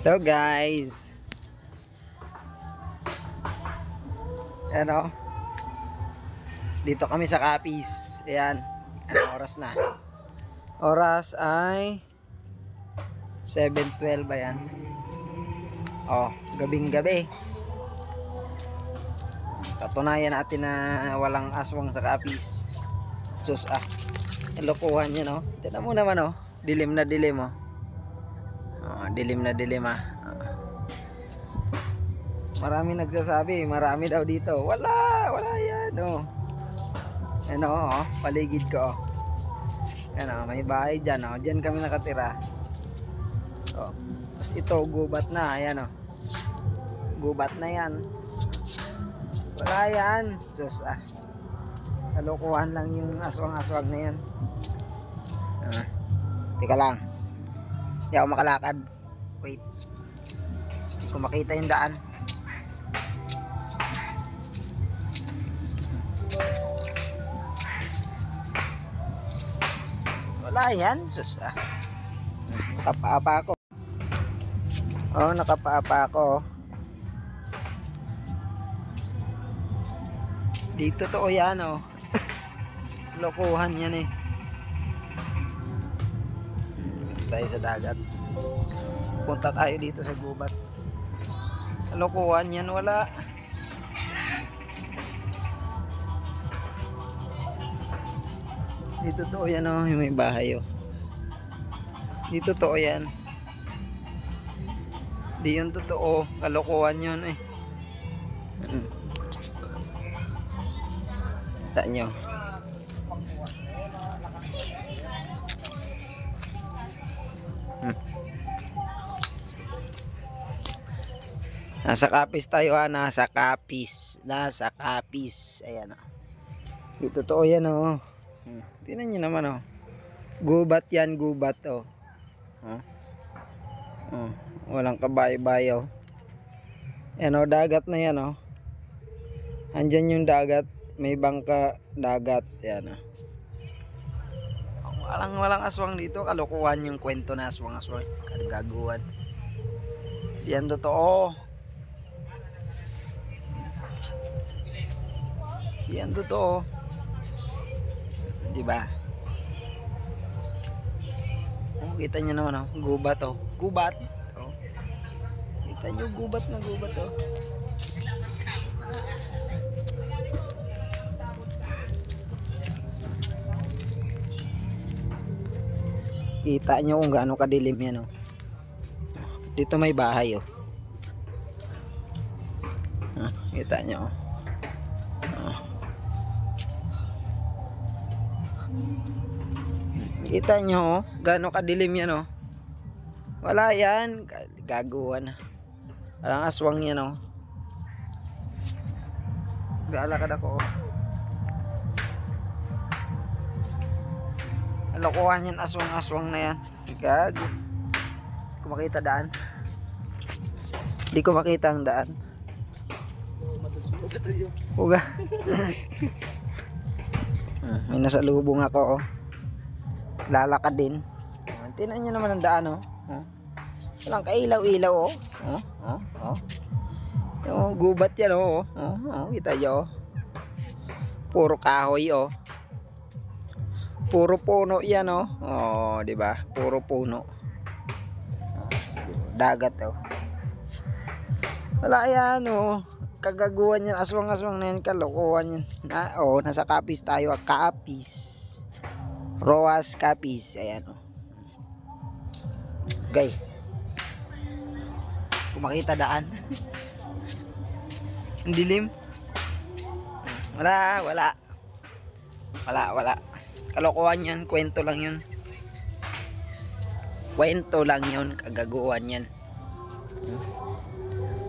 Hello guys. Ano? Dito kami sa Capiz. Ayan. Anong oras na? Oras ay 7:12 ba yan? Oh, gabing gabi. Patunayan natin na walang aswang sa Capiz. Sus lokohan niya no. Tignan mo naman oh. Dilim na dilim oh. Oh, dilim na dilim ah. Marami nagsasabi, marami daw dito. Wala yan oh. Ano oh, paligid ko oh. Ano, may bahay diyan oh. Diyan kami nakatira. Oh. Tapos ito gubat na, ayan oh. Gubat na yan. Wala yan. Diyos kalokohan lang yung aswang-aswang na yan. Teka lang. Hindi ako makalakad. Wait. Hindi ko makita yung daan. Wala yan. Sus nakapaapa ako. Oh, nakapaapa ako. Dito to yan oh. Lokohan yan eh. Tayo sa dagat. Punta tayo dito sa gubat. Lokohan yan, wala. Dito to yan oh, yung may bahay oh. Dito to yan. Di yun totoo, kalokohan yun eh. Kita nyo. Nasa Capiz tayo nasa Capiz. Nasa Capiz. Ayan o. Di totoo yan o. Tingnan nyo naman o. Gubat yan, gubat o. Walang kabay-bayaw. Ayan o, dagat na yan o. Andyan yung dagat. May bangka dagat. Ayan o. Walang aswang dito. Kalokohan yung kwento na aswang-aswang. Kagaguhan. Yan totoo. Yan totoo. Diba? Kita nyo naman oh. Gubat oh. Gubat. Oh. Kita nyo gubat na gubat oh. Kita nyo kung gaano kadilim yan oh. Dito may bahay oh. Kita nyo oh. Kita nyo oh, gaano kadilim yan oh. Wala yan, gaguhan. Walang aswang yan oh. Galakad ako oh. Kalokohan yan, aswang-aswang na yan. Gago. Hindi ko makita daan. Hindi ko makita ang daan. Uga. May nasalubong ako oh. Lalakad din. Tingnan nyo naman ang daan oh. Walang kailaw-ilaw oh. Yung gubat yan oh. Kita nyo oh. Puro kahoy oh. Puro puno yan oh. Oh, di ba? Puro puno. Dagat oh. Wala yan oh. Kagaguhan yan, aswang-aswang na yan, kalokohan yan. Nasa Capiz tayo, Capiz. Roas Capiz, ayan oh. Okay. Kung makita daan. Ang dilim. Wala. Kalokohan yan, kwento lang yun. Kwento lang yun, kagaguhan yan.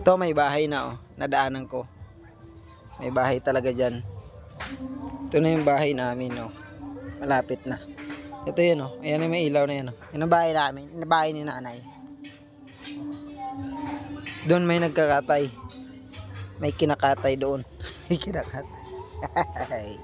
Ito may bahay na oh, nadaanan ko. May bahay talaga dyan. Ito na yung bahay namin oh. Malapit na. Ito yun oh. Ayan yung may ilaw na yun oh. Yan ang bahay namin. Yan ang bahay ni nanay. Doon may nagkakatay. May kinakatay doon. May kinakatay.